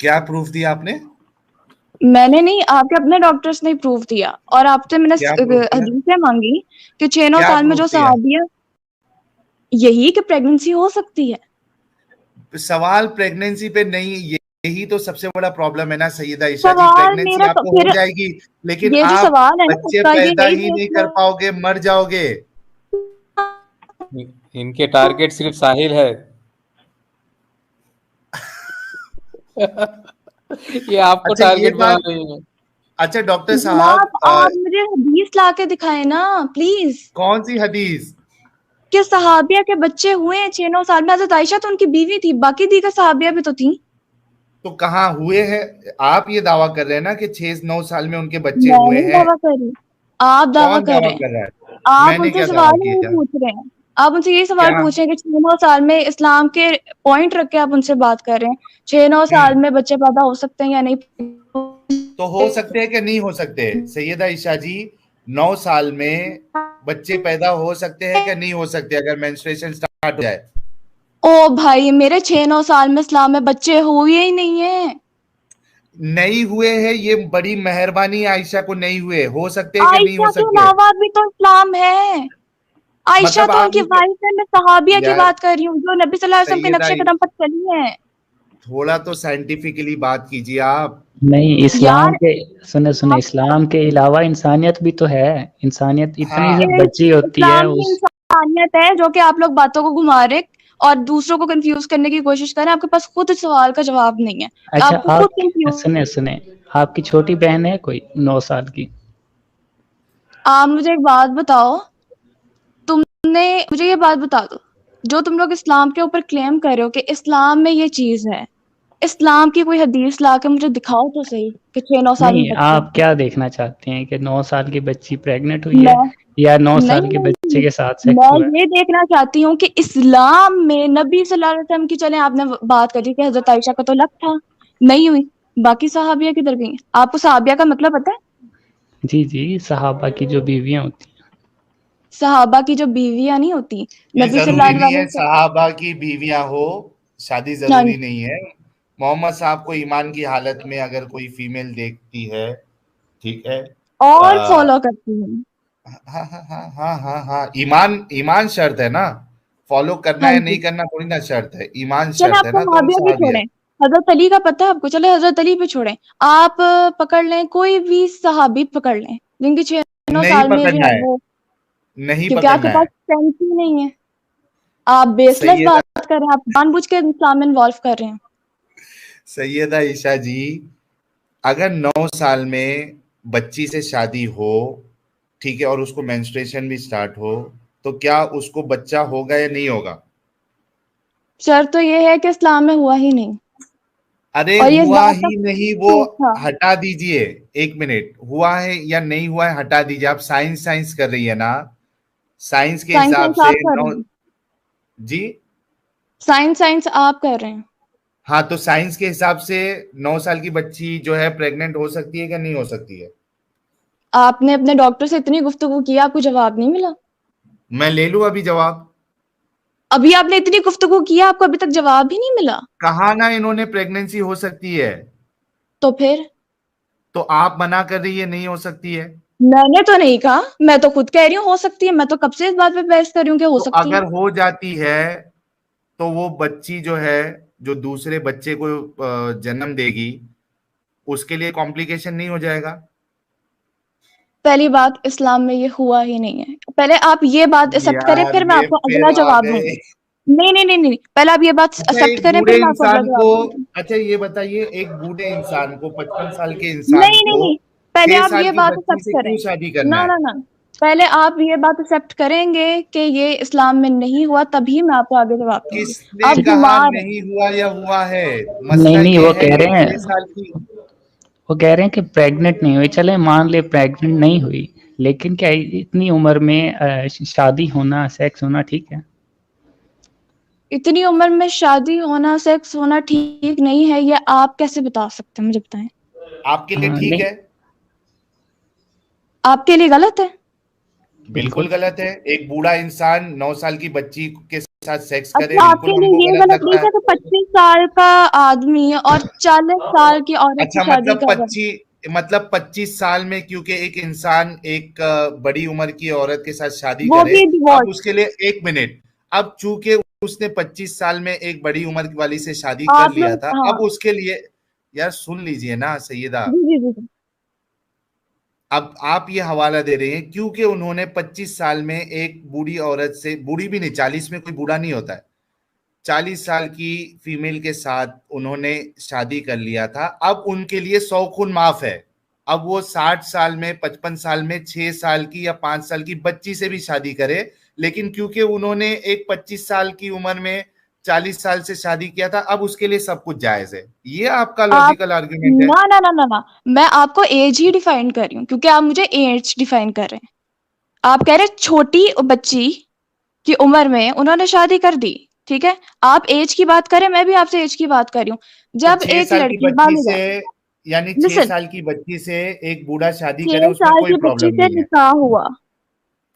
क्या प्रूफ दिया आपने? मैंने नहीं, आपके अपने डॉक्टर्स ने प्रूफ दिया, और आपसे मैंने क्या प्रूफ दिया? हदीसें मांगी कि 6-9 क्या साल में प्रूफ जो दिया? सहाबिया, यही कि प्रेगनेंसी हो सकती है। सवाल प्रेगनेंसी पे नहीं, यही तो सबसे बड़ा प्रॉब्लम है ना सैयदा ईशा जी। सवाल प्रेगनेंसी मेरा तो आपको हो फिर, जाएगी, लेकिन ये जो आप सवाल है ना बच्चे उसका, ये पैदा यही ही देख नहीं कर लो। पाओगे, मर जाओगे। इनके टारगेट सिर्फ साहिल है। ये आपको अच्छा ये टारगेट बना बात, रही है। अच्छा डॉक्टर साहब, जनाब आप मुझे हदीस ला के दिखाए ना प्लीज, कौन सी हदीस? कि सहाबिया के बच्चे हुए हैं 6-9 साल में। हजरत आयशा तो उनकी बीवी थी, बाकी दीगर सहाबिया भी तो थी। तो कहाँ हुए हैं? आप ये दावा कर रहे हैं ना कि 6-9 साल में उनके बच्चे मैं हुए नहीं हैं। दावा कर रही, आप दावा कौन कर दावा रहे हैं। कर रहा है? आप मैंने उनसे क्या दावा सवाल नहीं किया? पूछ रहे हैं, आप उनसे ये सवाल क्या? पूछ रहे हैं कि 6-9 साल में इस्लाम के पॉइंट रख के आप उनसे बात कर रहे हैं, 6-9 साल हम्म में बच्चे पैदा हो सकते हैं या नहीं। तो हो सकते हैं कि नहीं हो सकते सैयदा ईशा जी? 9 साल में बच्चे पैदा हो सकते हैं कि नहीं हो सकते अगर मेंस्ट्रुएशन स्टार्ट हो जाए? ओ भाई, मेरे 6-9 साल में इस्लाम में बच्चे हुए ही नहीं है। नहीं हुए हैं, ये बड़ी मेहरबानी है आयशा को, नहीं हुए, हो सकते हैं कि नहीं हो आयशा के सकते हैं? अलावा भी तो इस्लाम है। आयशा मतलब तो आप उनकी ये वाइफ है, मैं सहाबिया की यार बात कर रही हूँ जो नबी सल्लल्लाहु अलैहि वसल्लम के सैयदा, नक्शे कदम पर चली है। थोड़ा तो साइंटिफिकली बात कीजिए आप। नहीं, इस्लाम यार के, सुने सुने, आप, इस्लाम के अलावा इंसानियत भी तो है। इंसानियत इतनी हाँ, सी बच्ची होती है इस्लाम में उस। इंसानियत है जो कि आप लोग बातों को घुमा रहे और दूसरों को कंफ्यूज करने की कोशिश कर रहे हैं। आपके पास खुद सवाल का जवाब नहीं है, अच्छा, आपको खुद आप कंफ्यूज। सुने सुने, आपकी छोटी बहन है कोई 9 साल की? आप मुझे एक बात बताओ, तुमने मुझे ये बात बता दो, जो तुम लोग इस्लाम के ऊपर क्लेम कर रहे हो कि इस्लाम में ये चीज है, इस्लाम की कोई हदीस ला के मुझे दिखाओ तो सही कि 6-9 साल में नहीं, बच्चे आप होते क्या देखना चाहते हैं कि 9 साल की बच्ची प्रेग्नेंट हुई हैं। है, मैं या नौ नहीं साल के बच्चे नहीं, के साथ मैं सेक्स हुआ है? ये देखना चाहती हूँ कि इस्लाम में नबी सल्लल्लाहु अलैहि वसल्लम की, चले आपने बात करी कि हजरत आयशा का तो लक था, नहीं हुई, बाकी सहाबिया किधर गई? आपको सहाबिया का मतलब पता है? जी जी, सहाबा की जो बीवियां होती सहाबा की जो बीवियां नहीं होती, ये नबी जरूरी सल्लल्लाहु नहीं अलैहि है वसल्लम। सहाबा की बीवियां हो, शादी हाँ, जरूरी नहीं है। मोहम्मद साहब को ईमान की हालत में अगर कोई फीमेल देखती है, ठीक है, और आ, फॉलो करती हूँ। हाँ हाँ हाँ हाँ हाँ हाँ, ईमान ईमान शर्त है ना। फॉलो करना हाँ है नहीं जी, करना थोड़ी ना शर्त है, ईमान चले शर्त है आपको ना, तो हम वहाबिया भी सहाबी है। छोड़ें, हजरत अली का पता है आपको, चले हजरत अली पे छोड़ें, आप पकड़ लें कोई भी सहाबी पकड़ लें जिनकी 6-9 नहीं साल में जो पकड़ना है है, वो, नहीं क्योंकि आपके पकड़ना पास है। सेंस ही नहीं है, आप बेसलेस सैयदा, बात कर रहे हैं, आप जानबूझ के इस्लाम में इन्वॉल्व कर रहे हैं। सैयदा ईशा जी, अगर 9 साल में बच्ची से शादी हो, ठीक है, और उसको मेंस्ट्रुएशन भी स्टार्ट हो, तो क्या उसको बच्चा होगा या नहीं होगा? शर्त तो ये है कि इस्लाम में हुआ ही नहीं, अरे और ये हुआ ज्यादातर ही नहीं, वो झूठ था। हटा दीजिए। एक मिनट, हुआ है या नहीं हुआ है हटा दीजिए। आप साइंस साइंस कर रही है ना, साइंस के साइंस हिसाब साइंस से आप कर रहे नौ। हैं, जी, साइंस साइंस आप कर रहे हैं। हाँ, तो साइंस के हिसाब से 9 साल की बच्ची जो है प्रेग्नेंट हो सकती है क्या नहीं हो सकती है? आपने अपने डॉक्टर से इतनी गुफ्तगू की, आपको जवाब नहीं मिला? मैं ले लूं अभी जवाब? अभी आपने इतनी गुफ्तगू की, आपको अभी तक जवाब ही नहीं मिला? कहा ना इन्होंने प्रेगनेंसी हो सकती है, तो फिर तो आप मना कर रही है नहीं हो सकती है। मैंने तो नहीं कहा, मैं तो खुद कह रही हूँ हो सकती है, मैं तो कब से इस बात पे बहस कर रही हूँ कि हो तो सकती है। अगर हो जाती है, तो वो बच्ची जो है, जो दूसरे बच्चे को जन्म देगी, उसके लिए कॉम्प्लिकेशन नहीं हो जाएगा? पहली बात, इस्लाम में ये हुआ ही नहीं है, पहले आप ये बात एक्सेप्ट करें, यार फिर मैं ये आपको फिर अगला आ जवाब गए। दूंगी। नहीं नहीं नहीं नहीं, पहले आप ये बात अच्छा एक्सेप्ट एक करें, बूढ़े फिर मैं आपको अगला इंसान को, जवाब दूंगी। अच्छा ये बताइए, एक बूढ़े इंसान को, 55 साल के इंसान नहीं नहीं को नहीं, पहले 6 आप साल ये की बात बच्ची एक्सेप्ट से करें। क्यों शादी करना ना है? ना ना, पहले आप ये बात एक्सेप्ट करेंगे कि ये इस्लाम में नहीं हुआ, तभी मैं आपको आगे जवाब दूंगी। किसने आप कहा बीमार हैं। नहीं हुआ या हुआ है? नहीं मसला नहीं, ये वो है कह कि रहे 6 साल हैं, की। वो कह रहे हैं कि प्रेग्नेंट नहीं हुई, चले मान ले प्रेग्नेंट नहीं हुई, लेकिन क्या इतनी उम्र में शादी होना, सेक्स होना ठीक है? इतनी उम्र में शादी होना, सेक्स होना ठीक नहीं है, ये आप कैसे बता सकते हैं, मुझे बताएं। आपके लिए ठीक नहीं, है? आपके लिए गलत है? बिल्कुल बिल्कुल। गलत है। एक बूढ़ा इंसान 9 साल की बच्ची के साथ सेक्स करे, अच्छा, बिल्कुल आपके लिए हमको ये गलत गलत नहीं लगता है। है कि 25 साल का आदमी और 40 साल की औरत से अच्छा, शादी कर रहा है? मतलब 25 साल में क्योंकि एक इंसान एक बड़ी उम्र की औरत के साथ शादी वो करे, भी अब डिवोर्स। उसके लिए 1 मिनट, अब चूंकि उसने 25 साल में एक बड़ी उम्र वाली से शादी कर आप लिया लोग, था, हाँ, अब उसके लिए, यार सुन लीजिए ना सैयदा, जी जी जी जी। अब आप ये हवाला दे रहे हैं क्योंकि उन्होंने 25 साल में एक बूढ़ी औरत से, बूढ़ी भी नहीं, 40 में कोई बूढ़ा नहीं होता है, 40 साल की फीमेल के साथ उन्होंने शादी कर लिया था, अब उनके लिए 100 खून माफ है। अब वो 60 साल में, 55 साल में 6 साल की या 5 साल की बच्ची से भी शादी करे, लेकिन क्योंकि उन्होंने एक 25 साल की उम्र में 40 साल से शादी किया था, अब उसके लिए सब कुछ जायज है। ये आपका आप, लॉजिकल आर्ग्यूमेंट है। ना ना ना ना ना, मैं आपको एज ही डिफाइन कर रही हूँ, क्योंकि आप मुझे एज डिफाइन कर रहे हैं। आप कह रहे हैं छोटी बच्ची की उम्र में उन्होंने शादी कर दी, ठीक है? आप एज की बात करें, मैं भी आपसे एज की बात कर रही हूँ। तो जब 6 एक साल की लड़की बच्ची बालिग से, है, यानी 6 लिसन, साल की बच्ची से एक बूढ़ा शादी करे, 6 उसमें साल कोई की बच्ची प्रॉब्लम से नहीं है। निकाह हुआ, हाँ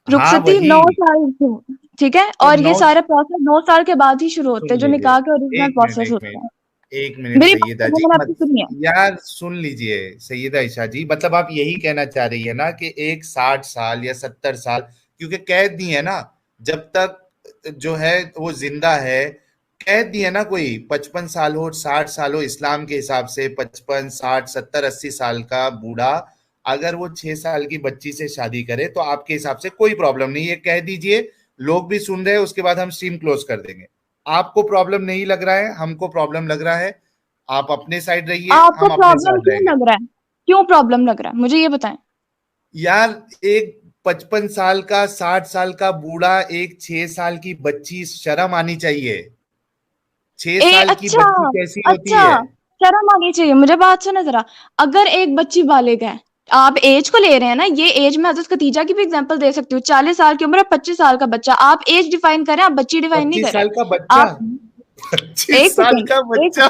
रुखसती वही, 9 साल की, ठीक है? तो और ये 9, सारे प्रोसेस 9 साल के बाद ही शुरू होते सुन हैं, जो लीजिए, निकाह के ओरिजिनल एक मिनट, प्रोसेस एक होते मिनट, हैं। एक मिनट मेरी बात सैयदा सुनिए, जी, मैंने आपकी मत, सुनी है। यार सुन लीजिए सैयदा ईशा जी, मतलब आप यही कहना चाह रही है ना कि एक 60 साल या 70 साल, क्योंकि कैद नहीं है ना, जब तक जो है वो जिंदा है, कैद नहीं है ना कोई, 55 साल हो 60 साल हो, इस्लाम के हिसाब से 55 60 70 80 साल का बूढ़ा अगर वो 6 साल की बच्ची से शादी करे तो आपके हिसाब से कोई प्रॉब्लम नहीं है, कह दीजिए, लोग भी सुन रहे हैं, उसके बाद हम स्ट्रीम क्लोज कर देंगे। आपको प्रॉब्लम नहीं लग रहा है, हमको प्रॉब्लम लग रहा है, आप अपने साइड रहिए, आपको हम अपने प्रॉब्लम साइड क्यों रहेंगे। लग रहा है? क्यों प्रॉब्लम लग रहा है, मुझे ये बताएं। यार एक 55 साल का 60 साल का बूढ़ा, एक 6 साल की बच्ची, शर्म आनी चाहिए। 6 साल की अच्छा, बच्ची कैसी होती अच्छा, है? शर्म आनी चाहिए। मुझे बात सुने जरा। अगर एक बच्ची बालिग है, आप एज को ले रहे हैं ना, ये एज में हजरत खतीजा की भी एग्जांपल दे सकती हूँ। 40 साल की उम्र है, 25 साल का बच्चा। आप एज डिफाइन करें, आप बच्ची डिफाइन नहीं 25 करें। साल का बच्चा, आप, 25 एक साल सेकेंड, का एक बच्चा।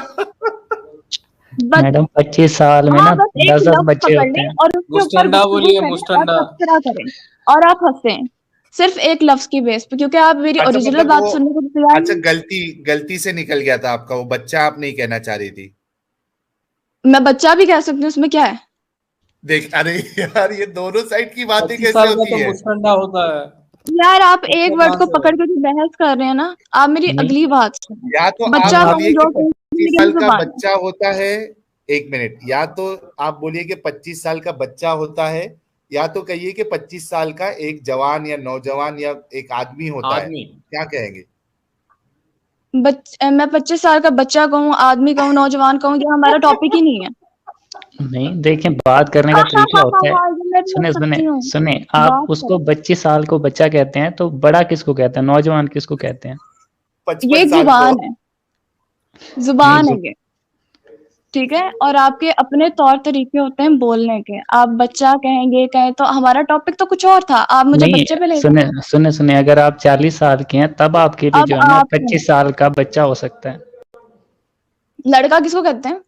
बच, मैडम 25 साल में हाँ, ना बस एक 10-10 लफ्ज बच्चे पकड़ होते लें हैं। और उसके ऊपर मुस्टंडा गुफ्तगू बोलिए, करें और मुस्टंडा। तबसरा करें, और आप हंसें सिर्फ एक लफ्ज की बेस पे, क्योंकि आप मेरी अच्छा, ओरिजिनल मतलब बात वो, सुनने को तो तैयार अच्छा, नहीं। गलती गलती से निकल गया था आपका वो बच्चा, आप नहीं कहना चाह रही थी। मैं बच्चा भी कह सकती हूँ, उसमें क्या है? देख, अरे यार, ये दोनों साइड की बातें 25 कैसे साल का होती तो है? मुस्टंडा होता है। यार, आप एक बच्चा वर्ड कहाँ को से है? पकड़ के जो बहस कर रहे हैं ना, आप मेरी नहीं अगली बात सुनो। या तो आप नहीं बच्चा आप कहूँ, बोलिए कि जो कहूँ, 25 मेरी साल का जुबान है। बच्चा होता है, 1 मिनट, या तो आप बोलिए कि 25 साल का बच्चा होता है, या तो कहिए कि 25 साल का एक जवान या नौजवान या एक आदमी होता है, आदमी। क्या कहेंगे? मैं 25 साल का बच्चा कहूँ, आदमी कहूँ, नौजवान कहूँ, ये हमारा टॉपिक ही नहीं है। नहीं, देखें बात करने का हाँ हाँ तरीका हाँ हाँ होता है। हाँ, ये मैं बोल सुने सुने सकती हूँ। सुने, आप बात उसको करें। 25 साल को बच्चा कहते हैं तो बड़ा किसको कहते हैं, नौजवान किसको कहते हैं? 55 ये साल को। जुबान है, नहीं जुबान है जो, ये, ठीक है? और आपके अपने तौर तरीके होते हैं बोलने के। आप बच्चा कहेंगे, कहें तो हमारा टॉपिक तो कुछ और था, आप मुझे नहीं बच्चे पे ले गए। सुने सुने सुने, अगर आप 40 साल के हैं तब आपके लिए अब जो है ना आप सुनो, 25 साल का बच्चा हो सकता है। लड़का किसको कहते हैं?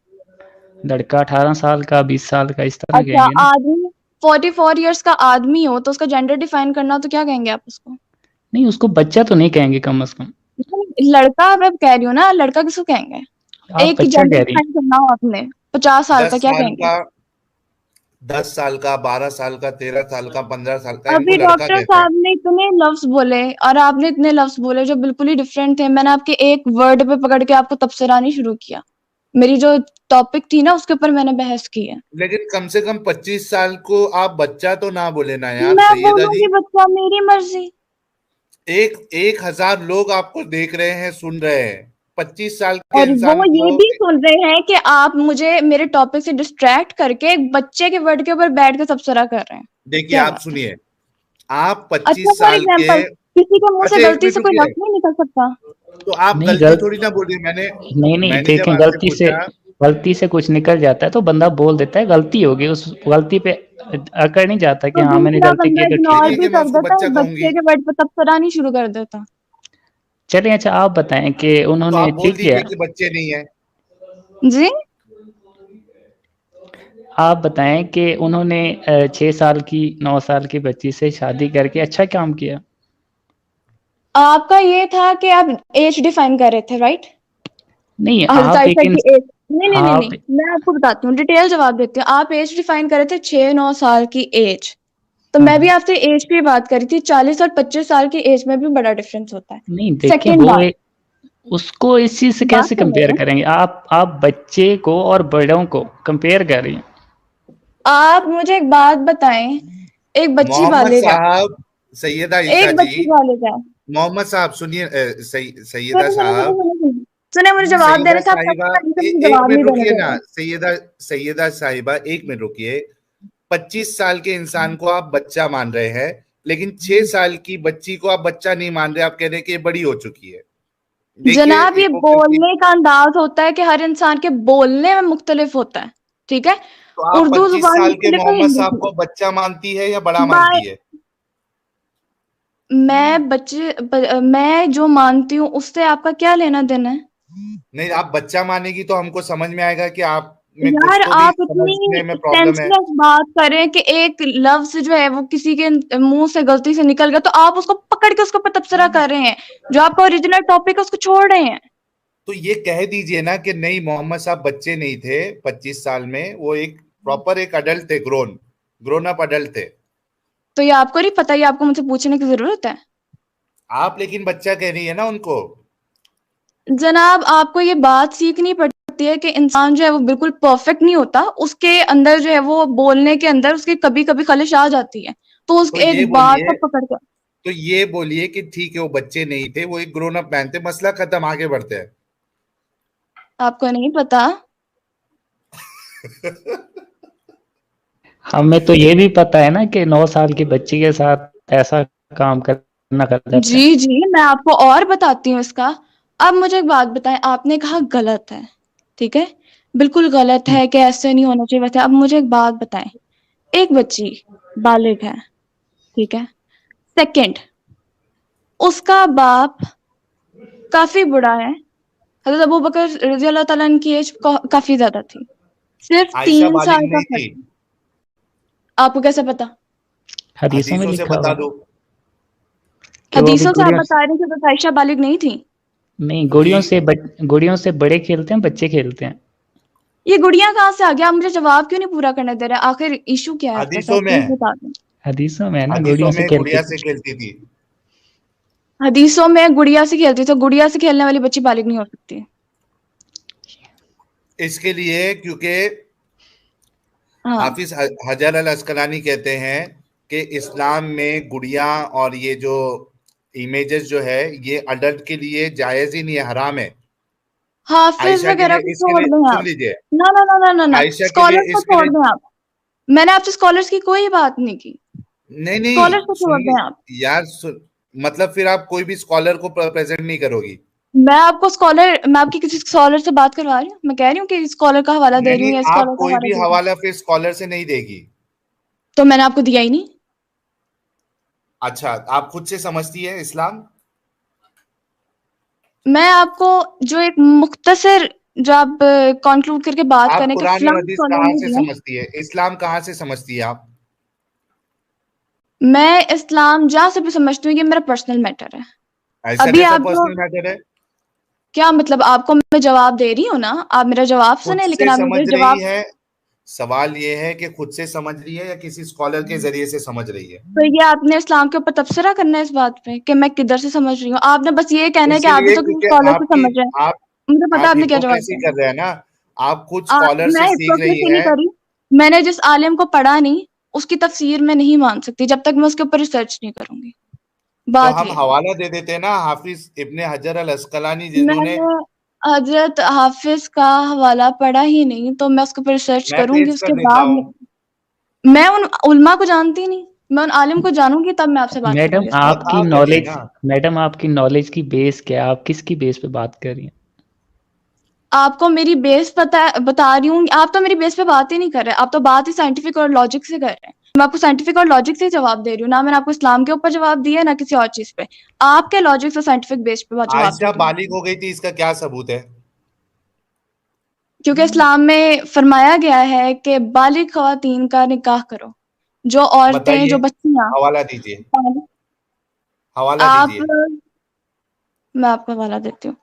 लड़का 18 साल का, 20 साल का, इस तरह अच्छा, कहेंगे ना। आदमी 44 इयर्स का आदमी हो तो उसका जेंडर डिफाइन करना, तो क्या कहेंगे आप उसको? नहीं, उसको बच्चा तो नहीं कहेंगे कम से कम। लड़का, मैं कह रही हूँ ना, लड़का किसको कहेंगे? आप एक बच्चा जेंडर कह रही डिफाइन करना हो आपने, 50 साल का, 10 क्या साल कहेंगे? का, 10 साल का, 12 साल का, 13 साल का, 15 साल का, इनको अभी लड़का डॉक्टर कहते हैं। साहब ने इतने लफ्ज बोले और आपने इतने लफ्ज बोले जो बिल्कुल ही डिफरेंट थे। मैंने आपके एक वर्ड पे पकड़ के आपको तबसरा नहीं शुरू किया। मेरी जो टॉपिक थी ना, उसके ऊपर मैंने बहस की है। लेकिन कम से कम 25 साल को आप बच्चा तो ना बोले ना यार मैं सैयदा जी। बोलूंगी बच्चा, मेरी मर्जी। एक 1,000 लोग आपको देख रहे हैं, सुन रहे हैं, 25 साल के और वो इंसान ये को। भी सुन रहे हैं कि आप मुझे मेरे टॉपिक से डिस्ट्रैक्ट करके एक बच्चे के वर्ड के ऊपर बैठ के तबसरा कर रहे हैं। देखिए, क्या आप बात है? सुनिए, आप अच्छा, 25 फॉर साल के, एग्जाम्पल, किसी के मुंह से अच्छा एक गलती मिनट से कोई रुकिए, लफ्ज नहीं निकल सकता। तो आप नहीं गलती थोड़ी ना बोलिए, मैंने नहीं नहीं, मैंने जब देखें आपसे पूछा, गलती से कुछ निकल जाता है तो बंदा बोल देता है, गलती होगी, उस गलती पे अकड़ नहीं जाता कि तो हाँ मैंने दूसरा गलती की बंदा है तो ये ठीक इग्नोर नहीं है। है भी कि मैं कर उसको देता है, बच्चा बच्चे कहूंगी। के वर्ड पे तबसरा नहीं शुरू कर देता। चलिए अच्छा, आप बताएं कि तो उन्होंने आप बोल ठीक किया। दीजिए कि बच्चे नहीं है। जी, आप बताएं कि उन्होंने 6 साल की 9 साल की बच्ची से शादी करके अच्छा काम किया। आपका ये था कि आप एज डिफाइन कर रहे थे, राइट? नहीं हजरत आप आयशा एक की एज, नहीं, आप मैं आपको बताती हूँ, डिटेल जवाब देती हूँ। आप एज डिफाइन कर रहे थे 6-9 साल की एज, तो मैं भी आपसे एज पे बात करी थी। 40 और 25 साल की एज में भी बड़ा डिफरेंस होता है। नहीं देखिए सेकेंड वो बात, एक, उसको इस चीज से बात कैसे कंपेयर सुनिए, करेंगे? आप बच्चे को और बड़ों को कंपेयर कर रही हैं। आप मुझे एक बात बताएं, एक बच्ची मोहम्मद बालिग है, साहब, सैयदा ईशा एक जी, बच्ची बालिग है, मोहम्मद साहब सुनिए, सैयदा सुने सुने सुने साहब, सुने सुने सुने, मुझे जवाब सैयदा देने थे, आप साहिबा, मुझे एक जवाब मिनट नहीं देने रुकिए दे ना, रहे। सैयदा साहिबा, एक मिनट रुकिए। 25 साल के इंसान को आप बच्चा मान रहे हैं, लेकिन 6 साल की बच्ची को आप बच्चा नहीं मान रहे, आप कह रहे हैं कि ये बड़ी हो चुकी है। देखिए जनाब, ये हिपोक्रेसी। बोलने का अंदाज होता है कि हर इंसान के बोलने में मुख्तलिफ होता है, ठीक है? तो आप उर्दू 25 जुबान साल के मुख्तलिफ है, मोहम्मद हिंदी साहब की। को बच्चा मानती है या बड़ा बाय, मानती है? मैं जो मानती हूँ उससे आपका क्या लेना देना है? नहीं, आप बच्चा मानेगी तो हमको समझ में आएगा कि आप में कुछ यार, तो भी आप समझने इतनी में प्रॉब्लम है। सेंसलेस बात करें कि एक लफ्ज जो है वो किसी के मुंह से गलती से निकल गया, तो आप उसको पकड़ के उसके ऊपर तबसरा कर रहे हैं। जो आपका ओरिजिनल टॉपिक है उसको छोड़ रहे हैं। तो ये कह दीजिए ना कि नहीं, मोहम्मद साहब बच्चे नहीं थे 25 साल में, वो एक प्रॉपर एक अडल्ट थे, ग्रोन अप अडल्ट थे। तो ये आपको नहीं पता, ये आपको मुझसे पूछने की जरूरत है? आप लेकिन बच्चा कह रही है ना उनको। जनाब, आपको ये बात सीखनी पड़ती है कि इंसान जो है वो बिल्कुल परफेक्ट नहीं होता, उसके अंदर जो है वो बोलने के अंदर उसकी कभी कभी खलिश आ जाती है, तो उस तो एक ये बात बोलिए को पकड़ कर। तो ये बोलिए कि ठीक है, वो बच्चे नहीं थे, वो एक ग्रोन अप मैन थे, मसला खत्म, आगे बढ़ते हैं। आपको नहीं पता? हमें तो ये भी पता है ना कि 9 साल की बच्ची के साथ ऐसा काम करना गलत है। जी जी, मैं आपको और बताती हूँ इसका। अब मुझे एक बात बताएं, आपने कहा गलत है, ठीक है, बिल्कुल गलत है कि ऐसे नहीं होना चाहिए वैसे। अब मुझे एक बात बताएं, एक बच्ची बालिग है, ठीक है, सेकंड, उसका बाप काफी बुढ़ा है। हजरत अबू बकर रजी अल्लाह तआला अन्हु की एज काफी ज्यादा थी, सिर्फ आयशा 3 साल बालिग का नहीं थी? फर्क है। आपको कैसे पता? हदीसों में हदीसों से लिखा बता हुआ दो। कि वो अभी हदीसों से आप बता रहे हैं कि आयशा बालिग नहीं थी? नहीं, थी। गुड़ियों से बड़े खेलते हैं, बच्चे खेलते हैं। ये गुड़िया कहाँ से आ गया? आप मुझे जवाब क्यों नहीं पूरा करने दे रहे? आखिर इशू क्या है आपके हदीसों साथ, में प्लीज है, बता दें। हदीसों में है ना, हदीसों गुड़ियों से में खेलते गुड़िया थे। से खेलती थी। हदीसों में गुड़िया से खेलती, तो गुड़िया से खेलने वाली बच्ची बालिग नहीं हो सकती। इसके लिए क्योंकि हाँ, हाफिज हजर अल अस्कलानी कहते हैं कि इस्लाम में गुड़िया और ये जो इमेजेस जो है, ये अडल्ट के लिए जायज ही नहीं है, हराम है। हाफिज आयशा के वगैरह को लिए, इसके छोड़ लिए दें सुन आप। लीजिए, ना ना ना ना ना ना, आयशा के लिए, स्कॉलर्स को इसके छोड़ लिए, दें आप। मैंने आपसे स्कॉलर्स की कोई बात नहीं की, नहीं स्कॉलर्स नहीं को छोड़ सुन ली दें आप। यार, मतलब फिर आप कोई भी स्कॉलर को प्रेजेंट नहीं करोगी? मैं आपकी किसी स्कॉलर से बात करवा रही हूँ? मैं कह रही हूँ कि स्कॉलर का हवाला दे नहीं रही नहीं, हूँ या आप स्कॉलर का कोई हवाला भी दे रही हूँ? हवाला फिर स्कॉलर से नहीं देगी। तो मैंने आपको दिया ही नहीं। अच्छा, आप खुद से समझती है इस्लाम? मैं आपको जो एक मुख्तसर, जो आप कंक्लूड करके बात आप करें कि कुरान और फलां हदीस स्कॉलर कहाँ ने से दिया। समझती है, इस्लाम कहाँ से समझती है आप? मैं इस्लाम जहां से भी समझती हूँ, ये मेरा पर्सनल मैटर है। ऐसा अभी कैसा आप जो, पर्सनल मैटर है? क्या मतलब, आपको मैं जवाब दे रही हूँ ना, आप मेरा जवाब खुद सुने, लेकिन से आप समझ मुझे रही जवाब, है? सवाल ये है कि खुद से समझ रही है या किसी स्कॉलर के जरिए से समझ रही है? तो ये आपने इस्लाम के ऊपर तबसरा करना है इस बात पे कि मैं किधर से समझ रही हूँ? आपने बस ये कहना है कि इसके आप भी लिए तो किसी क्योंकि स्कॉलर से आपकी समझ रहे हैं। आप मुझे पता है आप आपने क्या जवाब हिपोक्रेसी दिया। कर रहे हैं ना, आप खुद स्कॉलर मैं से सीख रही हिपोक्रेसी नहीं है। करी। मैंने जिस आलिम को पढ़ा नहीं, उसकी तफसीर मैं नहीं मान सकती जब तक मैं उसके ऊपर रिसर्च नहीं करूंगी। तो बात हम ये है। हवाला दे देते हैं ना, हाफिज इब्ने हजर अल अस्कलानी, जिन्होंने, मैंने हजरत हाफिज का हवाला पढ़ा ही नहीं, तो मैं उसके ऊपर रिसर्च मैं करूंगी, पेश कर उसके देता बाद हूँ। मैं उन उलमा को जानती नहीं, मैं उन आलिम को जानूंगी तब मैं आपसे बात मैडम करूंगी इस टॉपिक आपकी आप करिए नॉलेज ना। मैडम आपकी नॉलेज की बेस क्या है? आप किसकी बेस पे बात कर रही हैं? आपको मेरी बेस पता बता रही हूँ, आप तो मेरी बेस पे बात ही नहीं कर रहे, आप तो बात ही साइंटिफिक और लॉजिक से कर रहे हैं। मैं आपको साइंटिफिक और लॉजिक से ही जवाब दे रही हूँ ना, मैंने आपको इस्लाम के ऊपर जवाब दिया है ना किसी और चीज पे। आपके लॉजिक से साइंटिफिक बेस पे जवाब दे आयशा रही हूँ, बालिग हो गई थी, इसका क्या सबूत है? क्योंकि इस्लाम में फरमाया गया है कि बालिग खवातीन का निकाह करो। जो औरतें, बताइए, जो बच्चियां, हवाला दीजिए, हवाला आप दीजिए। मैं आपको हवाला देती हूँ।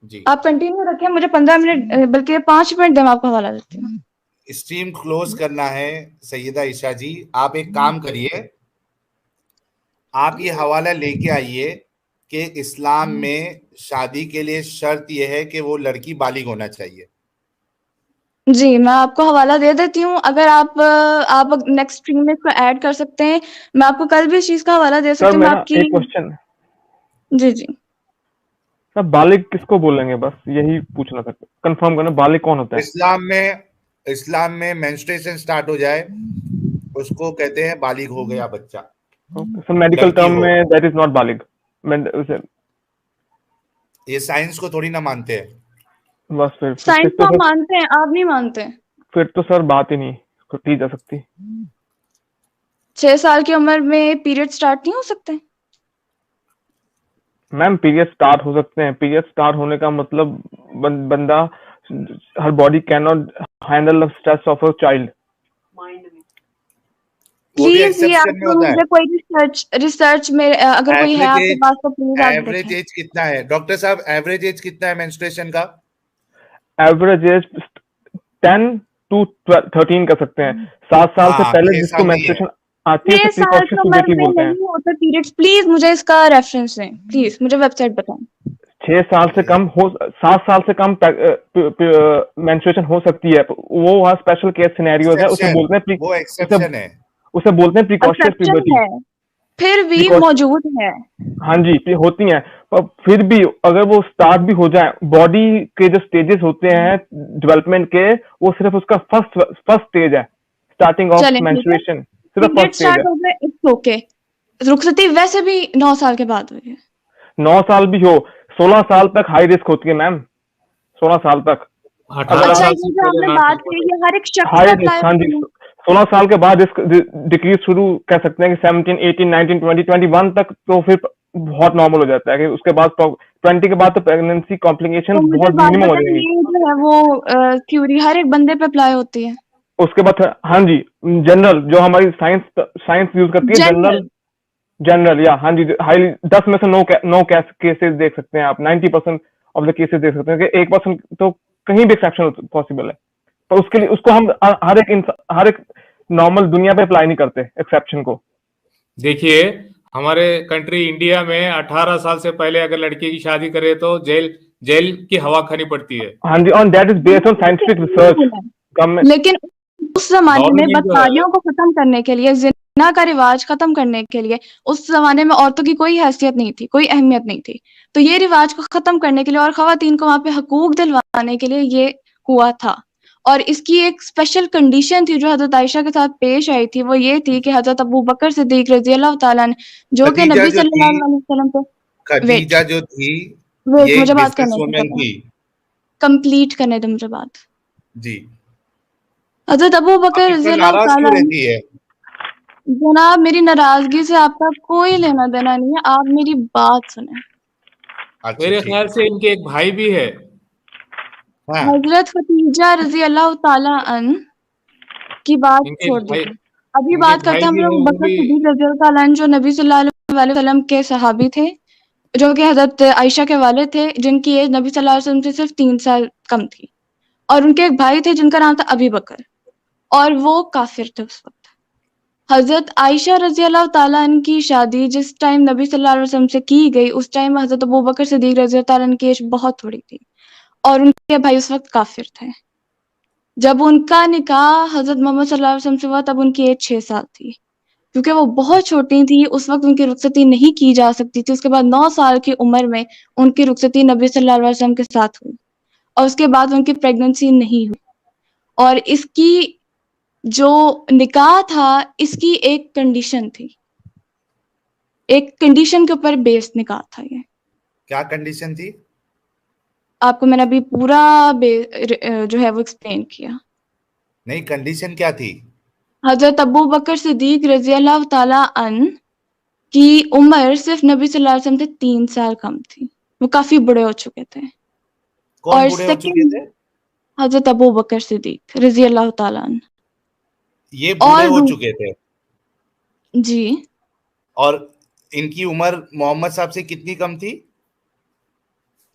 जी, आप कंटिन्यू रखें, मुझे 15 मिनट बल्कि 5 मिनट दें, मैं आपको हवाला देती हूँ। स्ट्रीम क्लोज करना है सैयदा ईशा जी। आप एक काम करिए, आप ये हवाला लेके आइए कि इस्लाम में शादी के लिए शर्त यह है कि वो लड़की बालिग होना चाहिए। जी, मैं आपको हवाला दे देती हूँ। अगर आप नेक्स्ट स्ट्रीम में इसको ऐड कर सकते हैं, मैं आपको कल भी इस चीज का हवाला दे सर सकती हूँ। मैं मेरा आपकी एक क्वेश्चन, जी जी सर बालिग किसको बोलेंगे, बस यही पूछना था, कंफर्म करना बालिग कौन होता है। इस्लाम में मेंस्ट्रुएशन स्टार्ट हो जाए उसको कहते हैं बालिग हो गया बच्चा, सर मेडिकल लड़की टर्म हो। में दैट इज नॉट बालिग। मैं ये साइंस को थोड़ी ना मानते हैं। बस फिर साइंस को तो हम सर, मानते हैं, आप नहीं मानते। फिर तो सर बात ही नहीं की जा सकती। 6 साल की उम्र में पीरियड स्टार्ट नहीं हो सकते? मैम पीरियड स्टार्ट हो सकते हैं, पीरियड स्टार्ट होने का मतलब बंदा, हर body can not handle the stress of a child. वो भी प्लीज ये एक्सेप्शन में आप होता है। मुझे कोई रिसर्च में अगर कोई है एवरेज आपके एज पास तो प्लीज आप एवरेज देखें। एज कितना है डॉक्टर साहब? एवरेज एज कितना है मेंस्ट्रुएशन का? एवरेज एज 10 to 13 कर सकते हैं। 7 साल से हाँ, पहले 6 जिसको साल नहीं है। मेंस्ट्रुएशन आती है 6 उसे साल प्रिकॉशियस की उम्र प्यूबर्टी में बोलते हैं। नहीं होते पीरियड्स। प्लीज मुझे इसका रेफरेंस दें, प्लीज मुझे वेबसाइट बताएं। 6 साल से कम हो, 7 साल से कम मेंस्ट्रुएशन हो सकती है, वो वहाँ स्पेशल केस सिनेरियोज है, एक्सेप्शन, वो उसे एक्सेप्शन है। उसे बोलते हैं प्रिकॉशियस एक्सेप्शन प्यूबर्टी। है, फिर भी मौजूद है। हाँ जी, होती हैं, पर फिर भी अगर वो स्टार्ट भी हो जाए, बॉडी के जो स्टेजेस होते हैं डेवलपमेंट के, वो सिर्फ उसका फर्स्ट स्टेज है, स्टार्टिंग ऑफ चलें ठीक है, मेंस्ट्रुएशन सिर्फ पीरियड फर्स्ट स्टेज स्टार्ट है। हो गए, इट्स ओके। रुखसती वैसे भी 9 साल के बाद हुई है। 9 साल भी हो, 16 साल तक हाई रिस्क होती है मैम, 16 साल तक। 18 अगर अच्छा, आप साल ये से जो पहले आपने नॉट बात कही इम्पोर्टेंट। ये हर एक शख्स हाई पे रिस्क, अप्लाई हाँ जी, होती है? 16 साल के बाद रिस्क डिक्रीज शुरू कह सकते हैं कि 17, 18, 19, 20, 21 तक तो फिर बहुत नॉर्मल हो जाता है कि उसके बाद 20 के बाद तो प्रेगनेंसी तो कॉम्प्लिकेशन मुझे बहुत बात मिनिमम हो बताइए, जाएंगी। ये जो है वो थ्योरी हर एक बंदे पे अप्लाई होती है? उसके बाद हाँ जी, जनरल जो हमारी साइंस यूज करती है, जनरल? जनरल या हाँ जी, हाईली 10 में से 9 केसेस देख सकते हैं आप, 90% ऑफ द केसेस देख सकते हैं कि 1% तो कहीं भी एक्सेप्शन पॉसिबल है, पर उसके लिए उसको हम हर एक नॉर्मल दुनिया पे अप्लाई नहीं करते एक्सेप्शन को। देखिए, हमारे कंट्री इंडिया में 18 साल से पहले अगर लड़की की शादी करे तो जेल की हवा खानी पड़ती है। हाँ जी, on that is based on scientific research. लेकिन उस जमाने में गवर्नमेंट जो है, बदकारियों को खत्म करने के लिए, जिना का रिवाज खत्म करने के लिए, उस जमाने में औरतों की कोई हैसियत नहीं थी, कोई अहमियत नहीं थी। तो ये रिवाज को खत्म करने के लिए और खवातीन को वहां पे हकूक दिलवाने के लिए ये हुआ था। और इसकी एक स्पेशल कंडीशन थी जो हजरत आयशा के साथ पेश आई थी, वो ये थी कि हजरत अबू बकर सिद्दीक रजी अल्लाह तआला अन्हु, जो कि खदीजा नबी जो थी, सल्लल्लाहु अलैहि वसल्लम पे खदीजा वेट जो थी वेट ये मुझे एक बात करने बिजनेस दो, वुमन थी। कंप्लीट करने दो मुझे बात। जी, हजरत अबू आप बकर रजी इतना अल्लाह नाराज तआला क्यों अन्हु, रहती है? जनाब मेरी नाराजगी से आपका कोई लेना देना नहीं है, आप मेरी बात सुने। अच्छा मेरे ठीक ख्याल है। से इनके एक भाई भी है। हाँ, हजरत खदीजा रजी अल्लाह तआला अन्हा की बात इनके एक छोड़ भाई दीजिए, अभी इनके बात एक करते भाई हैं हम भी है, लोग वो बकर भी सिद्दीक रजी अल्लाह तआला अन्हु, जो नबी सल्लल्लाहु अलैहि वसल्लम के सहाबी थे, जो कि हजरत आयशा के वाले थे, जिनकी एज नबी सल्लल्लाहु अलैहि वसल्लम से सिर्फ 3 साल कम थी। और उनके एक भाई थे जिनका नाम था अबी बकर, और वो काफिर थे उस वक्त। हजरत आयशा रजी अल्लाह तआला अन्हा की शादी जिस टाइम नबी सल्लल्लाहु अलैहि वसल्लम से की गई, उस टाइम हजरत अबू बकर सिद्दीक रजी अल्लाह तआला अन्हा की एज बहुत थोड़ी थी, और उनके भाई उस वक्त काफिर थे। जब उनका निकाह हजरत मोहम्मद सल्लल्लाहु अलैहि वसल्लम से हुआ तब उनकी एज 6 साल थी। क्योंकि वो बहुत छोटी थी, उस वक्त उनकी रुखसती नहीं की जा सकती थी। उसके बाद 9 साल की उम्र में उनकी रुखसती नबी सल्लल्लाहु अलैहि वसल्लम के साथ हुई, और उसके बाद उनकी प्रेगनेंसी नहीं हुई। और इसकी जो निकाह था, इसकी एक कंडीशन थी, एक कंडीशन के ऊपर बेस्ड निकाह था ये। क्या कंडीशन थी? आपको मैंने अभी पूरा जो है वो एक्सप्लेन किया। नहीं, कंडीशन क्या थी? हजरत अबू बकर सिद्दीक रजी अल्लाह तआला अन्हु की उम्र सिर्फ नबी सल्लल्लाहु अलैहि वसल्लम से 3 साल कम थी, वो काफी बड़े हो चुके थे। कौन और बूढ़े हो चुके सेकंड थे? हजरत अबू बकर सिद्दीक रजी अल्लाह तआला अन्हु। ये बूढ़े और हो चुके थे। जी, और इनकी उम्र मोहम्मद साहब से कितनी कम थी?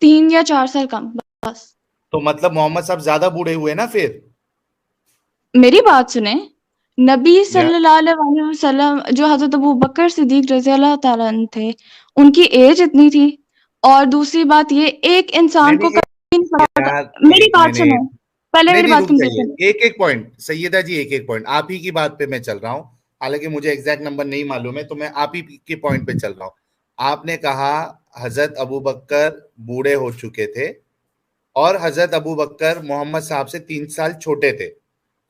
3 या 4 साल कम बस। तो मतलब मोहम्मद साहब ज्यादा बूढ़े हुए ना फिर? मेरी बात सुने, नबी या सल्लल्लाहु अलैहि वसल्लम जो हजरत अबू बकर सिद्दीक रजी अल्लाह ताला अन्हु थे, उनकी एज इतनी थी। और दूसरी बात ये, एक इंसान को नहीं कभी नहीं पता। यार, मेरी एक बात सुनो, मिनट, पहले नहीं मेरी नहीं बात रुक कंप्लीट जाइए, करो। एक एक पॉइंट सैयदा जी, एक एक पॉइंट आप ही की बात पे मैं चल रहा हूँ। हालांकि मुझे एग्जैक्ट नंबर नहीं मालूम है, तो मैं आप ही के पॉइंट पे चल रहा हूँ। आपने कहा हजरत अबू बकर बूढ़े हो चुके थे और हजरत अबू बकर मोहम्मद साहब से 3 साल छोटे थे।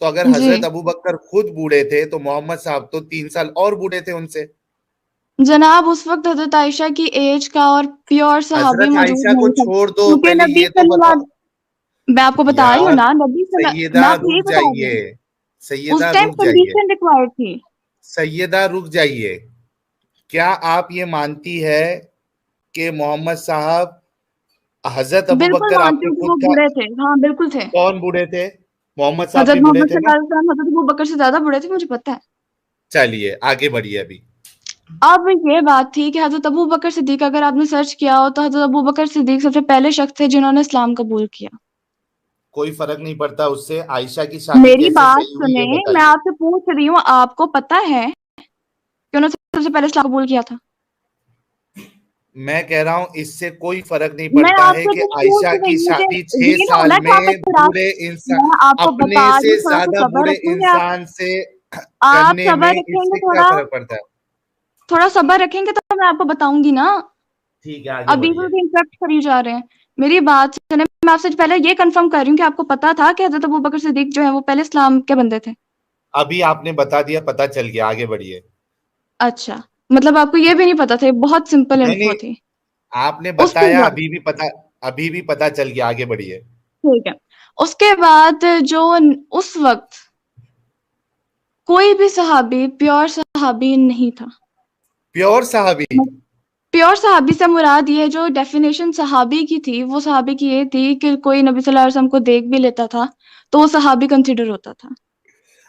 तो अगर जी हजरत अबू बकर खुद बूढ़े थे तो मोहम्मद साहब तो 3 साल और बूढ़े थे उनसे। जनाब, उस वक्त हजरत आयशा की एज का और प्योर सहाबी हजरत मौजूद आयशा को नहीं था, छोड़ दो, क्योंकि पहले नबी ये तो बताओ। मैं आपको बता रही हूँ यार ना, नबी मैं सैयदा आपको रुक यही बता रही जाइए, हूँ। उस सैयदा टाइम रुक जाइए, कंडीशन रिक्वायर्ड थी। सैयदा रुक जाइए। क्या आप ये मानती है कि मोहम्मद साहब, हजरत अबू बिल्कुल बकर मानती आपने हूँ कि खुद वो का, बूढ़े थे, हाँ बिल्कुल थे। कौन बूढ़े थे? मोहम्मद साहब हजरत भी बूढ़े मोहम्मद थे ना? सल्लल्लाहु अलैहि वसल्लम हजरत अबू बकर से ज्यादा बूढ़े थे, मुझे पता है। चलिए आगे बढ़िए अभी। अब ये बात थी कि हजरत अबू बकर सिद्दीक, अगर आपने सर्च किया हो तो हजरत अबू बकर सिद्दीक सबसे पहले शख्स थे जिन्होंने इस्लाम कबूल किया। कोई फर्क नहीं पड़ता उससे, आयशा की शादी मेरी कैसे बात सही हुई सुने, ये मैं बताइए। आपसे पूछ रही हूँ, आपको पता है कि उन्होंने सबसे पहले इस्लाम कबूल किया था? मैं कह रहा हूं इससे कोई फर्क नहीं मैं पड़ता है आपसे कि कुछ पूछ आयशा की रही हूँ कि शादी 6 ये ना साल होना कि आप में इतराज। बूढ़े इंसान, मैं आपको अपने बता रही से हूँ, थोड़ा सा ज्यादा सब्र बूढ़े रखेंगे आप। इंसान से आप करने में सब्र रखेंगे, इससे क्या थोड़ा फर्क पड़ता है? थोड़ा सब्र रखेंगे तो मैं आपको बताऊंगी ना। ठीक है आगे अभी बढ़िए। भी इंटरप्ट करी जा रहे हैं। मेरी बात सुने, मैं आपसे पहले ये कंफर्म कर रही हूँ कि आपको पता था कि हजरत अबू बकर सिद्दीक जो है वो पहले इस्लाम के बंदे थे। अभी आपने बता दिया, पता चल गया, आगे बढ़िए। अच्छा, मतलब आपको ये भी नहीं पता था? ये बहुत सिंपल नहीं इन्फो नहीं, थी। आपने उसके बताया, बाद अभी भी पता, अभी भी पता चल गया, आगे बढ़िए। ठीक है, उसके बाद जो उस वक्त कोई भी सहाबी प्योर सहाबी नहीं था। प्योर साहबी? प्योर सहाबी से मुराद ये है, जो डेफिनेशन सहाबी की थी वो सहाबी की ये थी कि कोई नबी सल्लल्लाहु अलैहि वसल्लम को देख भी लेता था तो वो सहाबी कंसिडर होता था।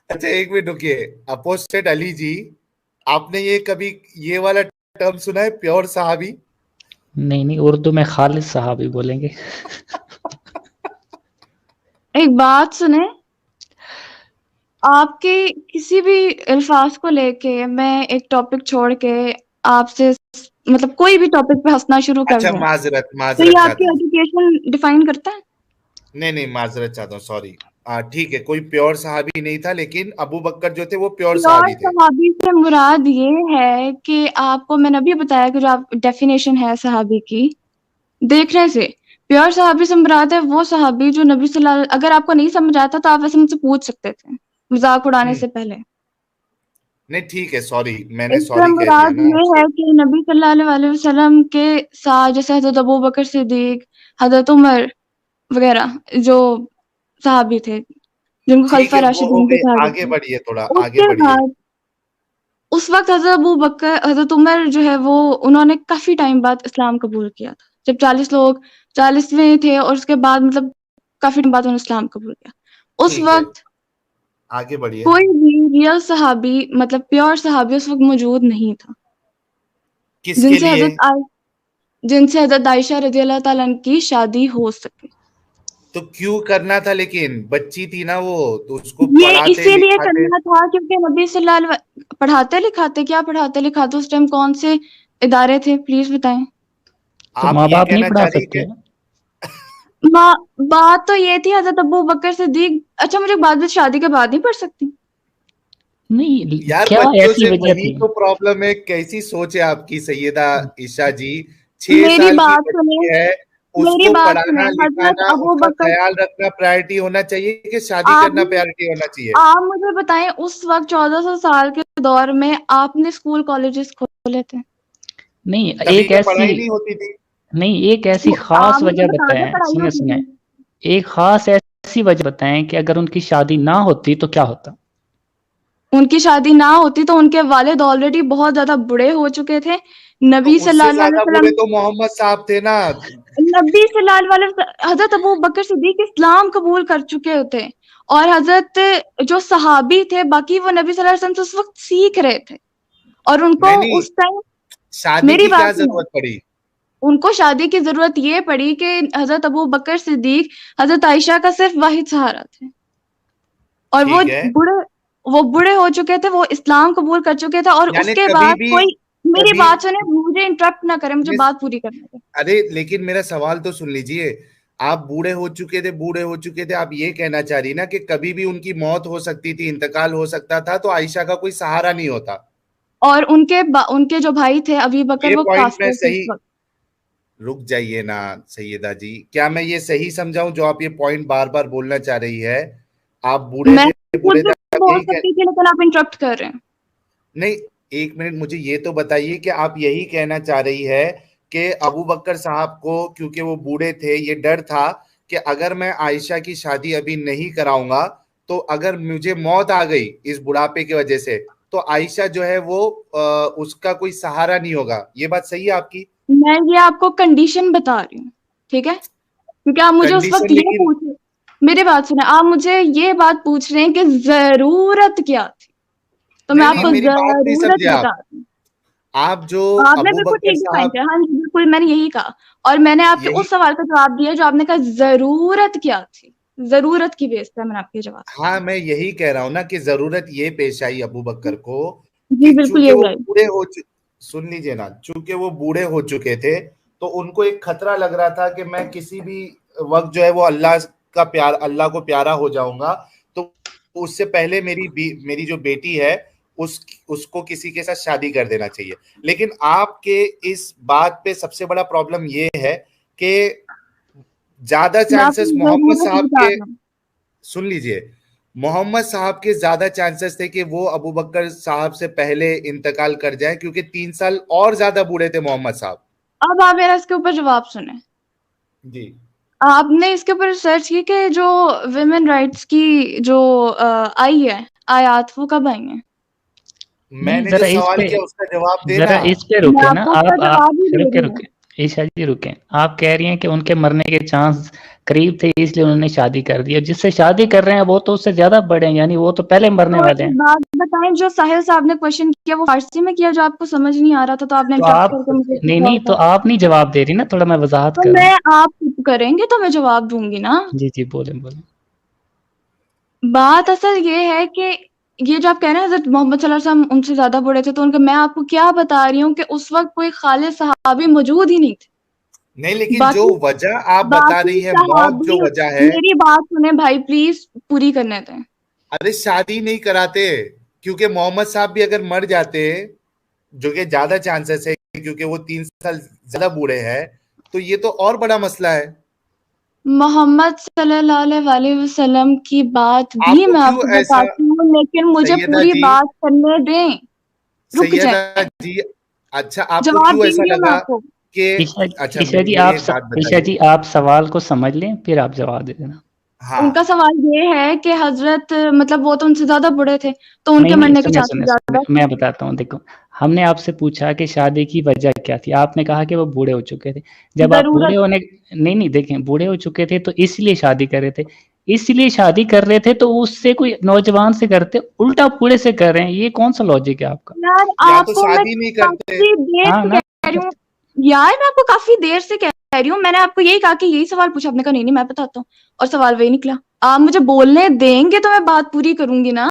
अच्छा एक मिनट रुकिए, अपोस्टेट अली जी, आपने ये कभी ये वाला टर्म सुना है, प्योर साहबी? नहीं नहीं, उर्दू में खालिद सहाबी बोलेंगे। एक बात सुने, आपके किसी भी अल्फाज को लेके मैं एक टॉपिक छोड़ के आपसे मतलब कोई भी टॉपिक पे हंसना शुरू कर अच्छा दूं माजरत, तो ये माजरत चाहता आपकी हूँ। एजुकेशन डिफाइन करता है? नहीं नहीं, माजरत चाहता हूँ, सॉरी। ठीक है, कोई प्योर सहाबी नहीं था, लेकिन अबू बकर जो थे वो प्योर प्योर सहाबी थे। सहाबी से मुराद ये है कि आपको मैंने अभी बताया कि जो आप डेफिनेशन है सहाबी की देखने से, प्योर सहाबी से मुराद है वो सहाबी जो नबी सल्लल्लाहु, अगर आपको नहीं समझ आता तो आप वैसे मुझसे पूछ सकते थे मजाक उड़ाने हम्म, से पहले। नहीं ठीक है, सॉरी, मैंने इससे सॉरी कह दिया मुराद ना ये आपसे। है कि नबी सल्लल्लाहु अलैहि वसल्लम के साथ जैसे हजरत अबू बकर सिद्दीक, हजरत उमर वगैरह जो सहाबी थे जिनको ठीक खलीफा है, वो हो राशिदीन भी गए, कहा आगे जाता है। बढ़िए, थोड़ा आगे उसके बढ़िए। बाद उस वक्त हजरत अबू बकर, हजरत उमर जो है वो उन्होंने काफी टाइम बाद इस्लाम कबूल किया था, जब 40 लोग 40वें थे और उसके बाद मतलब काफी टाइम बाद उन्होंने इस्लाम कबूल किया। उस ठीक है, वक्त आगे बढ़िए। कोई भी रियल सहाबी मतलब प्योर सहाबी उस वक्त मौजूद नहीं था किसके जिनसे लिए? हजरत जिनसे हजरत आयशा रजी अल्लाह ताला अन्हा की शादी हो सके। तो क्यों करना था, लेकिन बच्ची थी ना वो, तो उसको ये पढ़ाते इसीलिए लिखाते। करना था क्योंकि नबी सल्लल्लाहु पढ़ाते लिखाते, क्या पढ़ाते लिखाते उस टाइम कौन से इदारे थे प्लीज बताएं? तो आप माँ ये बाप नहीं कहना पढ़ा चाह रही सकते कि, हैं? बात तो ये थी हजरत अबू बकर सिद्दीक, अच्छा मुझे बाद में शादी के बाद नहीं पढ़ सकती? नहीं, यार क्या बच्चों ऐसी से वजह वही थी? तो प्रॉब्लम है, कैसी सोच है आपकी सैयदा ईशा जी। 6 मेरी साल की बात सुने, बच्ची है, मेरी उसको बात सुने, पढ़ाना हजरत लिखाना, अबू उसका बकर, ख्याल रखना प्रायोरिटी होना चाहिए कि शादी आप करना प्रायोरिटी होना चाहिए? आप मुझे बताएं, उस वक्त 1400 साल के दौर में आपने स्कूल कॉलेजेस खोले थे? नहीं, तभी एक तो ऐसी पढ़ाई नहीं होती थी। नहीं, एक ऐसी आप खास मुझे वजह बता दें बताएं, पढ़ाई सुने होती सुने, थी? एक खास ऐसी वजह बताएं कि अगर उनकी शादी ना होती तो क्या होता। उनकी शादी ना होती तो उनके वालिद ऑलरेडी बहुत ज्यादा बुढ़े हो चुके थे। तो नबी उससे सल्लल्लाहु अलैहि ज्यादा बूढ़े वसल्लम तो मोहम्मद साहब थे ना। नबी सल्लल्लाहु अलैहि वसल्लम हजरत अबू बकर सिद्दीक इस्लाम कबूल कर चुके होते और हजरत जो सहाबी थे बाकी वो नबी सल्लल्लाहु अलैहि वसल्लम से उस वक्त सीख रहे थे और उनको नहीं नहीं, उस टाइम, शादी मेरी की क्या बात सुनो, जरूरत पड़ी? उनको शादी की जरूरत ये पड़ी कि हजरत अबू बकर सिद्दीक हजरत आयशा का सिर्फ वाहिद सहारा थे, और ठीक है, वो बूढ़े हो चुके थे, वो इस्लाम कबूल कर चुके थे, और यानी उसके कभी बाद भी कोई, मेरी कभी बात सुने, मुझे इंटरप्ट ना करें, मुझे ये- बात पूरी करने दें। अरे लेकिन मेरा सवाल तो सुन लीजिए। आप बूढ़े हो चुके थे, बूढ़े हो चुके थे, आप ये कहना चाह रही ना कि कभी भी उनकी मौत हो सकती थी, इंतकाल हो सकता था, तो आयशा का कोई सहारा नहीं होता। और उनके जो भाई थे अबी बकर, ये वो पॉइंट मैं काफिर थे उस सही, वक्त। रुक जाइए ना सैयदा जी, क्या मैं ये सही समझाऊं जो आप ये पॉइंट बार बार बोलना चाह रही है? आप बूढ़े मैं थे, खुद बूढ़े भी थे, आप बोल यही कह, सकती थी, लेकिन आप इंटरप्ट कर रहे हैं। नहीं, एक मिनट मुझे ये तो बताइए कि आप यही कहना चाह रही है कि अबू बकर साहब को क्योंकि वो बूढ़े थे, ये डर था कि अगर मैं आयशा की शादी अभी नहीं कराऊंगा तो अगर मुझे मौत आ गई इस बुढ़ापे की वजह से, तो आयशा जो है वो उसका कोई सहारा नहीं होगा। ये बात सही है आपकी? मैं ये आपको कंडीशन बता रही हूँ, ठीक है, क्योंकि आप मुझे उस वक्त कंडीशन ये लेकिन, पूछ, मेरी बात सुने, आप मुझे ये बात पूछ रहे हैं कि जरूरत क्या थी, तो मैं नहीं नहीं, आपको मेरी बात नहीं जरूरत समझे बता आप। रही हूँ। आप जो आपने अबू बिल्कुल बकर ठीक डिफाइन साहब, किया, हाँ जी बिल्कुल, मैंने यही कहा, और मैंने आपके यही, उस सवाल का जवाब दिया जो आपने कहा जरूरत क्या थी, जरूरत की बेस पे मैंने आपके जवाब हाँ मैं यही कह रहा हूं ना कि जरूरत ये पेश आई अबू बकर को जी कि बिल्कुल चूंकि वो यही आई। बूढ़े हो सुन लीजिए ना, चूंकि वो बूढ़े हो चुके थे, तो उनको एक खतरा लग रहा था कि मैं किसी भी वक्त जो है वो अल्लाह को प्यारा हो जाऊंगा, तो उससे पहले मेरी जो बेटी है उसको किसी के साथ शादी कर देना चाहिए। लेकिन आपके इस बात पे सबसे बड़ा प्रॉब्लम ये है कि ज्यादा मैं आपको चांसेस मोहम्मद जरूरत साहब बता के, रहा हूँ। सुन लीजिए, मोहम्मद साहब के ज्यादा चांसेस थे कि वो अबू बकर साहब से पहले इंतकाल कर जाए, क्योंकि 3 साल और ज्यादा बूढ़े थे मोहम्मद साहब। अब आप मेरा इसके ऊपर जवाब सुने। जी, आपने इसके ऊपर रिसर्च की कि जो विमेन राइट्स की जो आई है आयात, वो कब आई है? नहीं, मैंने जो जरा इस सवाल पे किया उसका जवाब देना। जरा इस पे मैं रुके ना आपको उसका आप जवाब ही दे रुके रही हूँ। रुके ईशा जी रुके। आप कह रही हैं कि उनके मरने के चांस करीब थे इसलिए उन्होंने शादी कर दी, और जिससे शादी कर रहे हैं वो तो उससे ज्यादा बड़े हैं, यानी वो तो पहले मरने तो वाले एक हैं। बात बताएं, जो साहिल साहब ने क्वेश्चन किया वो फारसी में किया, जो आपको समझ नहीं आ रहा था, तो आपने तो इंटरप्ट आप, करके मुझे नहीं सवाल नहीं, तो कर, आप नहीं जवाब दे रही ना, थोड़ा मैं वजाहत तो कर रहा मैं, हूँ। आप चुप करेंगे तो मैं जवाब दूंगी ना। जी जी, बोले बोले। बात असल ये है कि ये जो आप कह रहे हैं हजरत मोहम्मद सल्लल्लाहु अलैहि वसल्लम उनसे ज्यादा बड़े थे, तो उनका, मैं आपको क्या बता रही हूँ कि उस वक्त कोई खालिद सहाबी मौजूद ही नहीं थे। नहीं, लेकिन जो बाकी वजह आप बता बाकी रही है, मौत जो सहाबी, वजह है, मेरी बात सुने भाई, प्लीज पूरी करने दें। अरे शादी नहीं कराते, क्योंकि मोहम्मद साहब भी अगर मर जाते, जो कि ज्यादा चांसेस है क्योंकि वो 3 साल ज्यादा बूढ़े हैं, तो ये तो और बड़ा मसला है। मोहम्मद सल्लल्लाहु अलैहि वसल्लम की बात भी आपको मैं क्यों आपको ऐसा, बताती हूँ, लेकिन मुझे सैयदा पूरी जी, बात करने दें। रुक सैयदा जाए, जी, अच्छा आपको जवाब क्यों ऐसा दूंगी मैं लगा आपको। कि, ईशा अच्छा ईशा जी मेरी आप एक बात ईशा बताइए। जी आप सवाल को समझ लें फिर आप जवाब दे देना। उनका हाँ, सवाल ये है कि हजरत, मतलब वो तो उनसे ज्यादा बूढ़े थे, तो उनके नहीं नहीं, मरने के सुने चांसेस सुने सुने, ज्यादा थे। मैं बताता हूँ, देखो, हमने आपसे पूछा कि शादी की वजह क्या थी, आपने कहा कि वो बूढ़े हो चुके थे। जब आप बूढ़े जरूरत, होने, नहीं नहीं, देखें, बूढ़े हो चुके थे तो इसलिए शादी कर रहे थे, इसलिए शादी कर रहे थे, तो उससे कोई नौजवान से करते, उल्टा बूढ़े से कर रहे हैं, ये कौन सा लॉजिक है आपका? यार या तो आपको मैं शादी नहीं करते। काफी देर हाँ से ना, कह रही हूँ, यार मैं आपको काफी देर से कह रही हूँ, मैंने आपको यही कहा कि यही सवाल पूछा, आपने कहा नहीं नहीं मैं बताता हूँ, और सवाल वही निकला। आप मुझे बोलने देंगे तो मैं बात पूरी करूंगी ना।